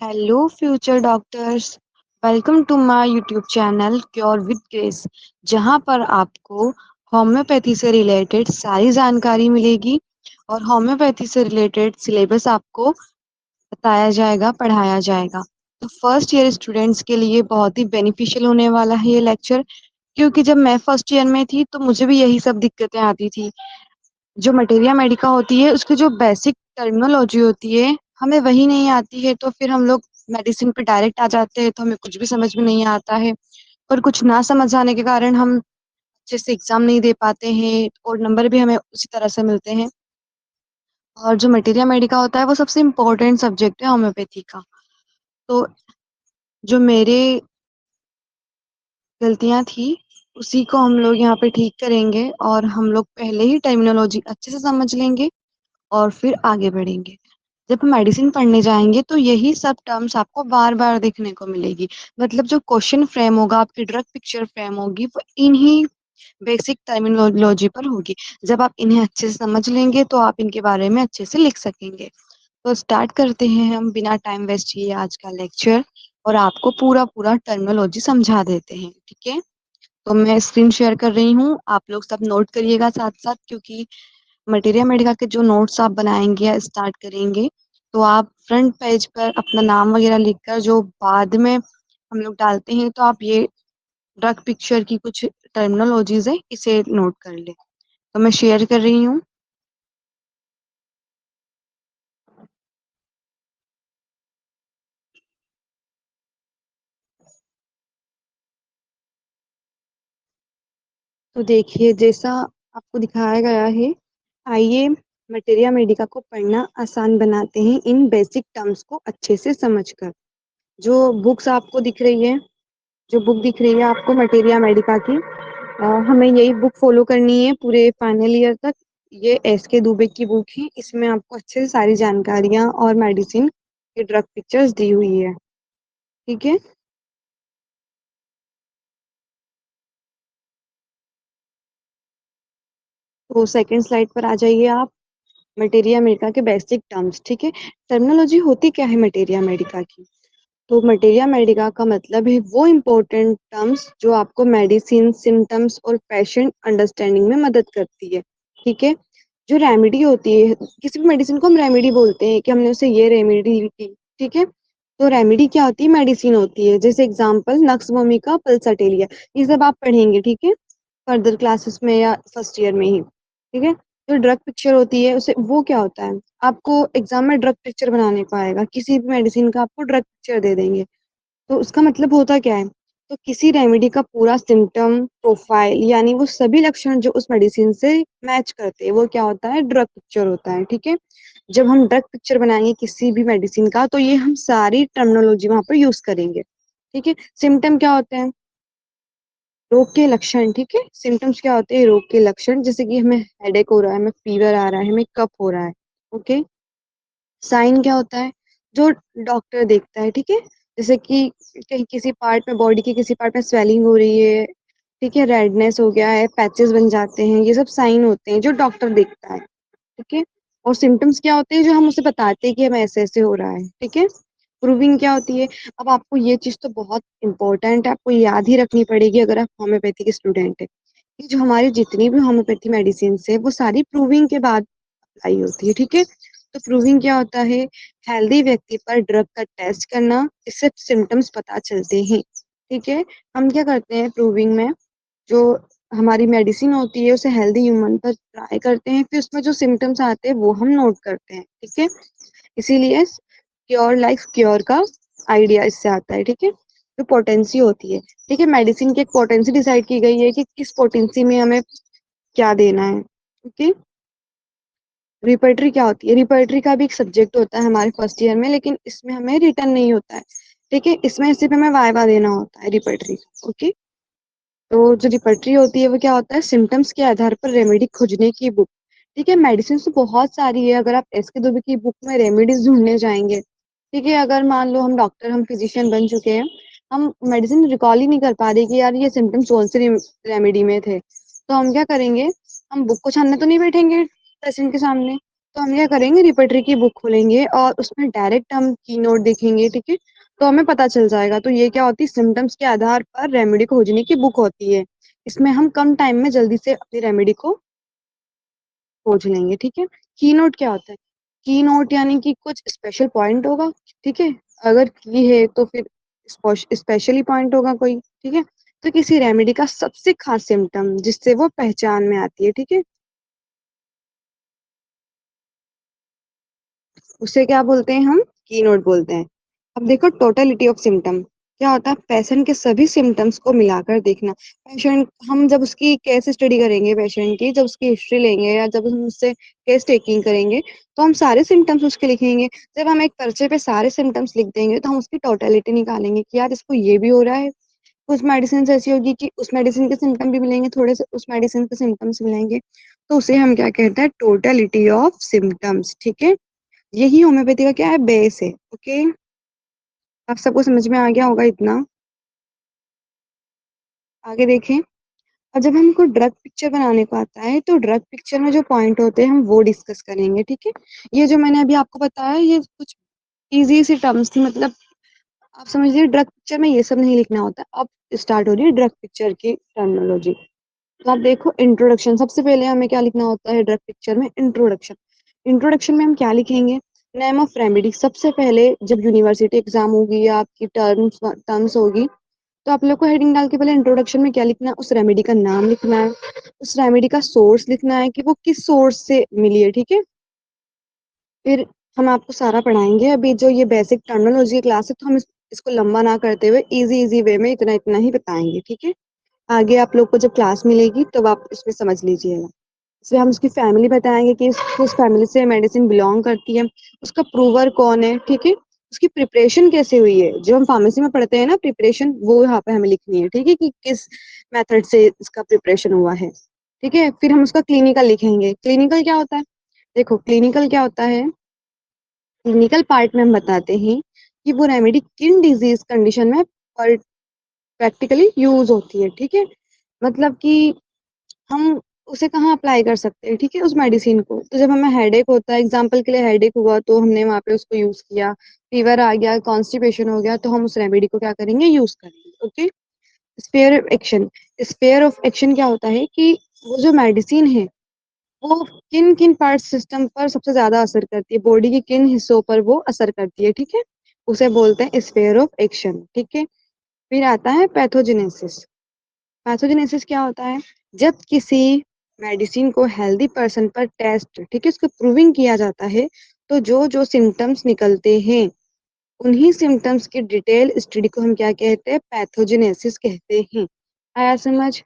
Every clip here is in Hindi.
Hello future doctors. Welcome to my YouTube channel cure with grace, जहां पर आपको होम्योपैथी से रिलेटेड सारी जानकारी मिलेगी और होम्योपैथी से रिलेटेड सिलेबस आपको बताया जाएगा, पढ़ाया जाएगा। तो फर्स्ट ईयर स्टूडेंट्स के लिए बहुत ही बेनिफिशियल होने वाला है ये लेक्चर, क्योंकि जब मैं फर्स्ट ईयर में थी तो मुझे भी यही सब दिक्कतें आती थी। जो मटेरिया मेडिका होती है उसकी जो बेसिक टर्मिनोलॉजी होती है हमें वही नहीं आती है, तो फिर हम लोग मेडिसिन पे डायरेक्ट आ जाते हैं, तो हमें कुछ भी समझ में नहीं आता है। और कुछ ना समझ आने के कारण हम अच्छे से एग्जाम नहीं दे पाते हैं और नंबर भी हमें उसी तरह से मिलते हैं। और जो मटेरिया मेडिका होता है वो सबसे इम्पोर्टेंट सब्जेक्ट है होम्योपैथी का। तो जो मेरे गलतियां थी उसी को हम लोग यहाँ पे ठीक करेंगे, और हम लोग पहले ही टर्मिनोलॉजी अच्छे से समझ लेंगे और फिर आगे बढ़ेंगे। जब हम मेडिसिन पढ़ने जाएंगे तो यही सब टर्म्स आपको बार बार देखने को मिलेगी। मतलब जो क्वेश्चन फ्रेम होगा, आपकी ड्रग पिक्चर फ्रेम होगी, वो इन्हीं बेसिक टर्मिनोलॉजी पर होगी। जब आप इन्हें अच्छे से समझ लेंगे तो आप इनके बारे में अच्छे से लिख सकेंगे। तो स्टार्ट करते हैं हम बिना टाइम वेस्ट किए आज का लेक्चर, और आपको पूरा पूरा टर्मिनोलॉजी समझा देते हैं, ठीक है। तो मैं स्क्रीन शेयर कर रही हूँ, आप लोग सब नोट करिएगा साथ साथ, क्योंकि मटेरिया मेडिका के जो नोट्स आप बनाएंगे या स्टार्ट करेंगे तो आप फ्रंट पेज पर अपना नाम वगैरह लिखकर जो बाद में हम लोग डालते हैं, तो आप ये ड्रग पिक्चर की कुछ टर्मिनोलॉजीज है, इसे नोट कर ले। तो मैं शेयर कर रही हूँ। तो देखिए, जैसा आपको दिखाया गया है, आइए मटेरिया मेडिका को पढ़ना आसान बनाते हैं इन बेसिक टर्म्स को अच्छे से समझकर। जो बुक्स आपको दिख रही है, जो बुक दिख रही है आपको मटेरिया मेडिका की, हमें यही बुक फॉलो करनी है पूरे फाइनल ईयर तक। ये एस के दुबे की बुक है, इसमें आपको अच्छे से सारी जानकारियां और मेडिसिन के ड्रग पिक्चर्स दी हुई है, ठीक है। तो सेकंड स्लाइड पर आ जाइए आप। मटेरिया मेडिका के बेसिक टर्म्स, ठीक है। टर्मिनोलॉजी होती क्या है मटेरिया मेडिका की? तो मटेरिया मेडिका का मतलब है वो इम्पोर्टेंट टर्म्स जो आपको मेडिसिन, सिम्टम्स और पेशेंट अंडरस्टैंडिंग में मदद करती है, ठीक है। जो रेमेडी होती है, किसी भी मेडिसिन को हम रेमेडी बोलते हैं कि हमने उसे ये रेमेडी दी, ठीक है। तो रेमेडी क्या होती है? मेडिसिन होती है। जैसे एग्जांपल नक्स वोमिका, पल्साटेलिया, ये सब आप पढ़ेंगे, ठीक है, फर्दर क्लासेस में या फर्स्ट ईयर में ही, ठीक है। जो ड्रग पिक्चर होती है उसे, वो क्या होता है, आपको एग्जाम में ड्रग पिक्चर बनाने को आएगा, किसी भी मेडिसिन का आपको ड्रग पिक्चर दे देंगे। तो उसका मतलब होता क्या है? तो किसी रेमेडी का पूरा सिम्टम प्रोफाइल, यानी वो सभी लक्षण जो उस मेडिसिन से मैच करते हैं, वो क्या होता है? ड्रग पिक्चर होता है, ठीक है। जब हम ड्रग पिक्चर बनाएंगे किसी भी मेडिसिन का, तो ये हम सारी टर्मिनोलॉजी वहां पर यूज करेंगे, ठीक है। सिम्टम क्या होते हैं? रोग के लक्षण, ठीक है। सिम्टम्स क्या होते हैं? रोग के लक्षण, जैसे कि हमें हेडेक हो रहा है, हमें फीवर आ रहा है, हमें कफ हो रहा है, ओके। साइन क्या होता है? जो डॉक्टर देखता है, ठीक है। जैसे कि कहीं किसी पार्ट में, बॉडी के किसी पार्ट में स्वेलिंग हो रही है, ठीक है, रेडनेस हो गया है, पैचेस बन जाते हैं, ये सब साइन होते हैं जो डॉक्टर देखता है, ठीक है। और सिम्टम्स क्या होते हैं? जो हम उसे बताते हैं कि हमें ऐसे ऐसे हो रहा है, ठीक है। प्रूविंग क्या होती है? अब आपको ये चीज तो बहुत इंपॉर्टेंट है, आपको याद ही रखनी पड़ेगी अगर आप होम्योपैथी के स्टूडेंट है, कि जो हमारी जितनी भी होम्योपैथी मेडिसिन है वो सारी प्रूविंग के बाद अप्लाई होती है, ठीक है। तो प्रूविंग क्या होता है? हेल्दी व्यक्ति पर ड्रग का टेस्ट करना, इससे सिम्टम्स पता चलते हैं, ठीक है। हम क्या करते हैं प्रूविंग में? जो हमारी मेडिसिन होती है उसे हेल्दी ह्यूमन पर ट्राई करते हैं, फिर उसमें जो सिम्टम्स आते हैं वो हम नोट करते हैं, ठीक है। इसीलिए क्योर लाइफ क्योर का आइडिया इससे आता है, ठीक है। जो पोटेंसी होती है, ठीक है, मेडिसिन की एक पोटेंसी डिसाइड की गई है कि किस पोटेंसी में हमें क्या देना है, ओके। रिपर्टरी क्या होती है? रिपर्टरी का भी एक सब्जेक्ट होता है हमारे फर्स्ट ईयर में, लेकिन इसमें हमें रिटर्न नहीं होता है, ठीक है। इसमें सिर्फ हमें वाइवा देना होता है रिपर्टरी, ओके। तो जो रिपर्टरी होती है वो क्या होता है? सिम्टम्स के आधार पर रेमेडी खोजने की बुक, ठीक है। मेडिसिन तो बहुत सारी है, अगर आप एस के दुबे की बुक में रेमेडीज ढूंढने जाएंगे, ठीक है, अगर मान लो हम डॉक्टर, हम फिजिशियन बन चुके हैं, हम मेडिसिन रिकॉल ही नहीं कर पा रहे कि यार ये सिम्टम्स कौन से रेमेडी में थे, तो हम क्या करेंगे? हम बुक को छानने तो नहीं बैठेंगे पेशेंट के सामने, तो हम क्या करेंगे, रिपर्टरी की बुक खोलेंगे और उसमें डायरेक्ट हम की नोट देखेंगे, ठीक है। तो हमें पता चल जाएगा। तो ये क्या होती है, सिम्टम्स के आधार पर रेमेडी खोजने की बुक होती है। इसमें हम कम टाइम में जल्दी से अपनी रेमेडी को खोज लेंगे, ठीक है। की नोट क्या होता है? की नोट यानी कि कुछ स्पेशल पॉइंट होगा, ठीक है। अगर की है तो फिर स्पेशली पॉइंट होगा कोई, ठीक है। तो किसी रेमेडी का सबसे खास सिम्टम जिससे वो पहचान में आती है, ठीक है, उसे क्या बोलते हैं, हम की नोट बोलते हैं। अब देखो, टोटलिटी ऑफ सिम्टम क्या होता है, पेशेंट के सभी सिम्टम्स को मिलाकर देखना। पेशेंट, हम जब उसकी केस स्टडी करेंगे, पेशेंट की जब उसकी हिस्ट्री लेंगे या जब हम उससे केस टेकिंग करेंगे, तो हम सारे सिम्टम्स उसके लिखेंगे। जब हम एक पर्चे पे सारे सिम्टम्स लिख देंगे तो हम उसकी टोटलिटी निकालेंगे कि यार इसको ये भी हो रहा है। कुछ मेडिसिन ऐसी होगी कि उस मेडिसिन के सिम्टम भी मिलेंगे, थोड़े से उस मेडिसिन के सिम्टम्स मिलेंगे। तो उसे हम क्या कहते हैं, टोटलिटी ऑफ सिम्टम्स, ठीक है। यही होम्योपैथी का क्या है, बेस है। ओके, आप सबको समझ में आ गया होगा इतना। आगे देखें। और जब हमको ड्रग पिक्चर बनाने को आता है तो ड्रग पिक्चर में जो पॉइंट होते हैं हम वो डिस्कस करेंगे, ठीक है। ये जो मैंने अभी आपको बताया, ये कुछ इजी सी टर्म्स थी, मतलब आप समझ लीजिए ड्रग पिक्चर में ये सब नहीं लिखना होता। अब स्टार्ट हो रही है ड्रग पिक्चर की टर्मिनोलॉजी। तो आप देखो, इंट्रोडक्शन सबसे पहले हमें क्या लिखना होता है ड्रग पिक्चर में, इंट्रोडक्शन। इंट्रोडक्शन में हम क्या लिखेंगे, नेम ऑफ रेमेडी। सबसे पहले जब यूनिवर्सिटी एग्जाम होगी या आपकी टर्म्स टर्म्स होगी, तो आप लोग को हेडिंग डाल के पहले इंट्रोडक्शन में क्या लिखना है, उस रेमेडी का नाम लिखना है, उस रेमेडी का सोर्स लिखना है कि वो किस सोर्स से मिली है, ठीक है। फिर हम आपको सारा पढ़ाएंगे। अभी जो ये बेसिक टर्मिनोलॉजी की क्लास है, तो हम इसको लंबा ना करते हुए इजी इजी वे में इतना इतना ही बताएंगे, ठीक है। आगे आप लोग को जब क्लास मिलेगी तब आप इसमें समझ लीजिएगा। इसमें हम उसकी फैमिली बताएंगे कि उस फैमिली से मेडिसिन बिलोंग करती है, उसका प्रूवर कौन है, ठीक है। उसकी प्रिपरेशन कैसे हुई है, जो हम फार्मेसी में पढ़ते हैं ना प्रिपरेशन, वो यहाँ पे हमें लिखनी है, ठीक है, कि किस मेथड से इसका प्रिपरेशन हुआ है, ठीक है। फिर हम उसका क्लिनिकल लिखेंगे। क्लिनिकल क्या होता है, देखो क्लिनिकल क्या होता है, क्लिनिकल पार्ट में हम बताते हैं कि वो रेमेडी किन डिजीज कंडीशन में प्रैक्टिकली यूज होती है, ठीक है। मतलब कि हम उसे कहाँ अप्लाई कर सकते हैं, ठीक है, उस मेडिसिन को। तो जब हमें हेडेक होता है, एग्जाम्पल के लिए हेडेक हुआ तो हमने वहां पे उसको यूज किया। फीवर आ गया, कॉन्स्टिपेशन हो गया, तो हम उस रेमेडी को क्या करेंगे, यूज करेंगे, okay. Sphere of action. Sphere of action क्या होता है कि वो जो मेडिसिन है वो किन किन पार्ट सिस्टम पर सबसे ज्यादा असर करती है, बॉडी के किन हिस्सों पर वो असर करती है, ठीक है। उसे बोलते हैं स्पेयर ऑफ एक्शन, ठीक है। फिर आता है पैथोजेनेसिस। पैथोजेनेसिस क्या होता है, जब किसी मेडिसिन को हेल्दी पर्सन पर टेस्ट, ठीक है, उसको प्रूविंग किया जाता है, तो जो जो सिम्टम्स निकलते हैं उन्हीं सिम्टम्स की डिटेल स्टडी को हम क्या कहते हैं, पैथोजेनेसिस कहते हैं। आया समझ?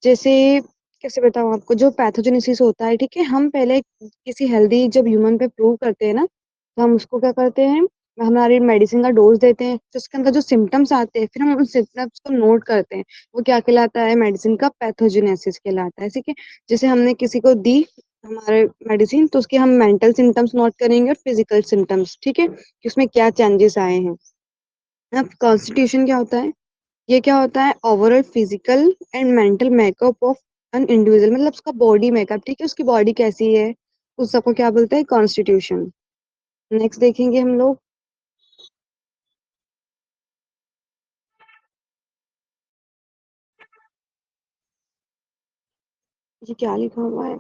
जैसे कैसे बताऊं आपको, जो पैथोजेनेसिस होता है, ठीक है, हम पहले किसी हेल्दी जब ह्यूमन पे प्रूव करते हैं ना, तो हम उसको क्या करते हैं, हमारी मेडिसिन का डोज देते हैं, तो उसके अंदर जो सिम्टम्स आते हैं फिर हम उन सिम्टम्स को नोट करते हैं। वो क्या कहलाता है, मेडिसिन का पैथोजेनेसिस कहलाता है, ठीक है। जैसे हमने किसी को दी हमारे मेडिसिन, तो उसके हम मेंटल सिम्टम्स नोट करेंगे और फिजिकल सिम्टम्स, ठीक है, कि उसमें क्या चेंजेस आए हैं। अब कॉन्स्टिट्यूशन क्या होता है, ये क्या होता है, overall physical and mental makeup of an individual, मतलब उसका बॉडी मेकअप, ठीक है, उसकी बॉडी कैसी है, उस सबको क्या बोलते हैं, कॉन्स्टिट्यूशन। नेक्स्ट देखेंगे हम लोग। ये क्या लिखा हुआ है,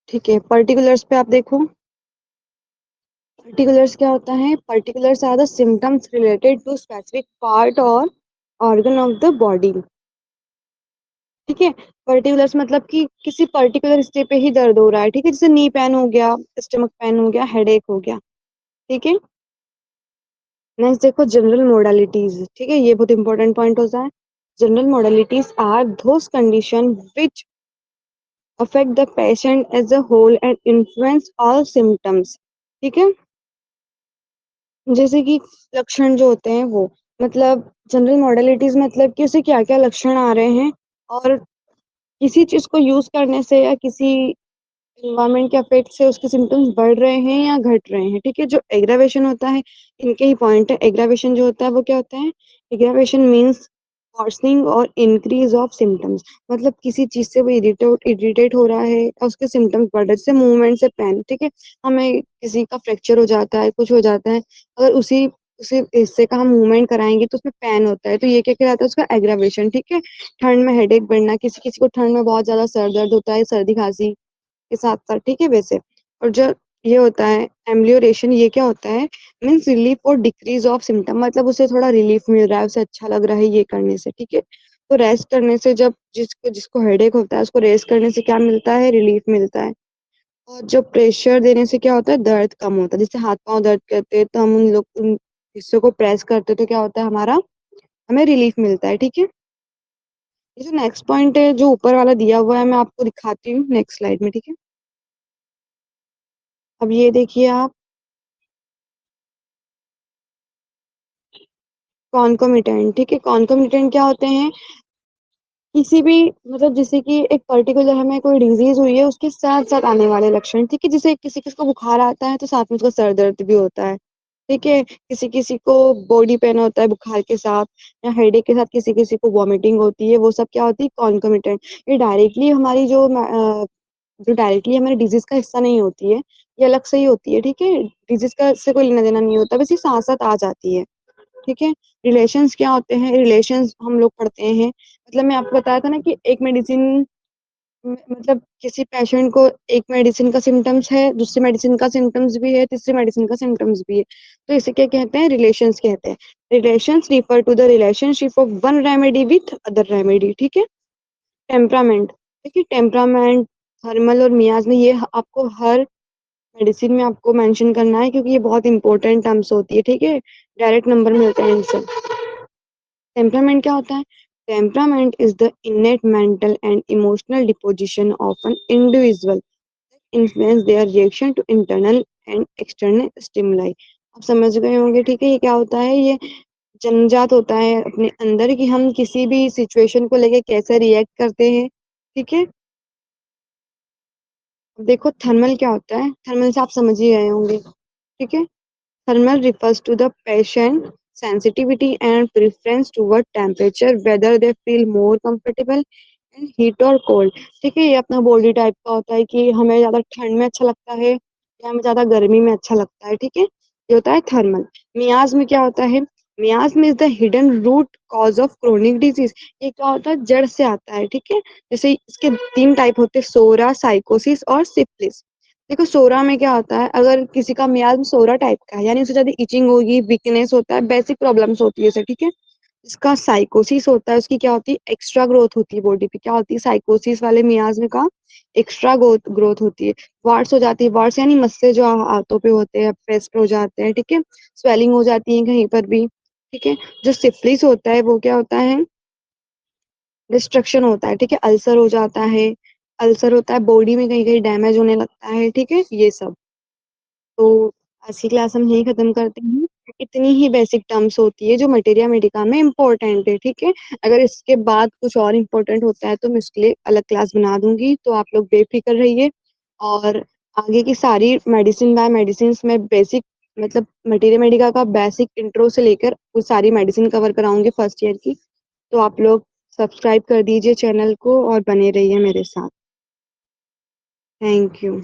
ठीक है, पर्टिकुलर्स पे आप देखो। पर्टिकुलर्स क्या होता है, particulars are the symptoms related to specific part और ऑर्गन ऑफ द बॉडी, ठीक है। पर्टिकुलर्स मतलब कि किसी पर्टिकुलर हिस्से पे ही दर्द हो रहा है, ठीक है, जैसे नी पेन हो गया, स्टमक पेन हो गया, हेडेक हो गया, ठीक है। नेक्स्ट देखो, जनरल मोडालिटीज, ठीक है, ये बहुत इंपॉर्टेंट पॉइंट होता है। General modalities are those condition which affect the patient as a whole and influence all symptoms, ठीक है। जैसे कि लक्षण जो होते हैं वो, मतलब जनरल मोडालिटीज मतलब कि उसे क्या क्या लक्षण आ रहे हैं, और किसी चीज को यूज करने से या किसी इन्वायरमेंट के इफेक्ट से उसके सिम्टम्स बढ़ रहे हैं या घट रहे हैं, ठीक है। जो एग्रावेशन होता है, इनके ही पॉइंट है। एग्रावेशन जो होता है वो क्या होता है, एग्रावेशन मीन्स वर्सनिंग और इंक्रीज ऑफ सिम्टम्स, मतलब किसी चीज से वो इरिटेट हो रहा है और उसके सिम्टम्स बढ़ रहे हैं, जैसे मूवमेंट से पेन, ठीक है। हमें किसी का फ्रैक्चर हो जाता है, कुछ हो जाता है, अगर उसी उसी हिस्से का हम मूवमेंट कराएंगे तो उसमें पेन होता है, तो ये क्या कहलाता है, उसका एग्रावेशन, ठीक है। ठंड में हेडेक बढ़ना, किसी किसी को ठंड में बहुत ज्यादा सर दर्द होता है, सर्दी खांसी के साथ साथ, ठीक है, वैसे। और जो ये होता है एम्लियोरेशन, ये क्या होता है, मीन्स रिलीफ और डिक्रीज ऑफ सिम्टम, मतलब उसे थोड़ा रिलीफ मिल रहा है, उसे अच्छा लग रहा है ये करने से, ठीक है। तो रेस्ट करने से, जब जिसको जिसको हेडेक होता है उसको रेस्ट करने से क्या मिलता है, रिलीफ मिलता है। और जो प्रेशर देने से क्या होता है, दर्द कम होता है, जैसे हाथ पांव दर्द करते हैं तो हम उन हिस्सों को प्रेस करते हैं तो क्या होता है, हमारा हमें रिलीफ मिलता है, ठीक है। ये जो नेक्स्ट पॉइंट है जो ऊपर वाला दिया हुआ है, मैं आपको दिखाती हूँ नेक्स्ट स्लाइड में, ठीक है। अब ये देखिए आप, कॉन्कोमिटेंट, ठीक है। कॉन्कोमिटेंट क्या होते हैं, किसी भी, मतलब जैसे कि एक पर्टिकुलर हमें कोई डिजीज हुई है उसके साथ साथ आने वाले लक्षण, ठीक है। जैसे किसी किसी को बुखार आता है तो साथ में उसका सर दर्द भी होता है, ठीक है। किसी किसी को बॉडी पेन होता है बुखार के साथ, या हेडेक के साथ किसी किसी को वॉमिटिंग होती है, वो सब क्या होती है, कॉन्कोमिटेंट। ये डायरेक्टली हमारी जो डायरेक्टली हमारे डिजीज का हिस्सा नहीं होती है, ये अलग से ही होती है, ठीक है। डिजीज का इससे कोई लेना देना नहीं होता, बस ये साथ साथ आ जाती है, ठीक है। रिलेशंस क्या होते हैं, रिलेशंस हम लोग पढ़ते हैं, मतलब मैं आपको बताया था ना कि एक मेडिसिन, मतलब किसी पेशेंट को एक मेडिसिन का सिम्टम्स है, दूसरी मेडिसिन का सिम्टम्स भी है, तीसरी मेडिसिन का सिम्टम्स भी है, तो इसे क्या कहते हैं, रिलेशंस कहते हैं। Relations refer to the relationship of one remedy with other remedy, ठीक है। टेम्परामेंट, देखिए टेम्परामेंट, थर्मल और मियाज में, ये आपको हर मेडिसिन में आपको मेंशन करना है, क्योंकि ये बहुत इंपॉर्टेंट टर्म्स होती है, ठीक है। डायरेक्ट नंबर मिलते हैं इनसे। टेम्परामेंट क्या होता है, temperament is the innate mental and emotional disposition of an individual, influence their reaction to internal and external stimuli. आप समझ गए होंगे, ठीक है। ये क्या होता है, ये जन्मजात होता है अपने अंदर कि हम किसी भी सिचुएशन को लेके कैसे रिएक्ट करते हैं, ठीक है। अब देखो थर्मल क्या होता है, थर्मल से आप समझ ही गए होंगे, ठीक है। Thermal refers to the patient sensitivity and preference toward temperature, whether they feel more comfortable in heat or cold, ठीक है। ये अपना बॉडी टाइप का होता है कि हमें ज्यादा ठंड में अच्छा लगता है या हमें ज्यादा गर्मी में अच्छा लगता है, ठीक है। ये होता है थर्मल। मियाज में क्या होता है, मियाज में is the hidden root cause of chronic disease, ये क्या होता है, जड़ से आता है, ठीक है। जैसे इसके तीन टाइप होते हैं, सोरा, साइकोसिस और सिफिलिस। देखो सोरा में क्या होता है, अगर किसी का मियाज सोरा टाइप का है, यानी उसे ज्यादा इचिंग होगी, वीकनेस होता है, बेसिक प्रॉब्लम्स होती है उसे, ठीक है। इसका साइकोसिस होता है, उसकी क्या होती है, एक्स्ट्रा ग्रोथ होती है बॉडी पे, क्या होती है, साइकोसिस वाले मियाज में का एक्स्ट्रा ग्रोथ ग्रोथ होती है। वार्ड्स हो जाती है, वार्ड्स यानी मस्से जो हाथों पे होते हैं, फेस्ट हो जाते हैं, ठीक है। स्वेलिंग हो जाती है कहीं पर भी, ठीक है। जो सिफिलिस होता है वो क्या होता है, डिस्ट्रक्शन होता है, ठीक है, अल्सर हो जाता है, अल्सर होता है बॉडी में कहीं कहीं डैमेज होने लगता है, ठीक है, ये सब। तो आज की क्लास हम यही खत्म करते हैं। इतनी ही बेसिक टर्म्स होती है जो मटेरिया मेडिका में इम्पोर्टेंट है, ठीक है। अगर इसके बाद कुछ और इम्पोर्टेंट होता है तो मैं उसके लिए अलग क्लास बना दूंगी, तो आप लोग बेफिक्र रहिए। और आगे की सारी मेडिसिन बाय मेडिसिन में बेसिक, मतलब मटेरिया मेडिका का बेसिक इंट्रो से लेकर वो सारी मेडिसिन कवर कराऊंगी फर्स्ट ईयर की। तो आप लोग सब्सक्राइब कर दीजिए चैनल को और बने रहिए मेरे साथ। Thank you.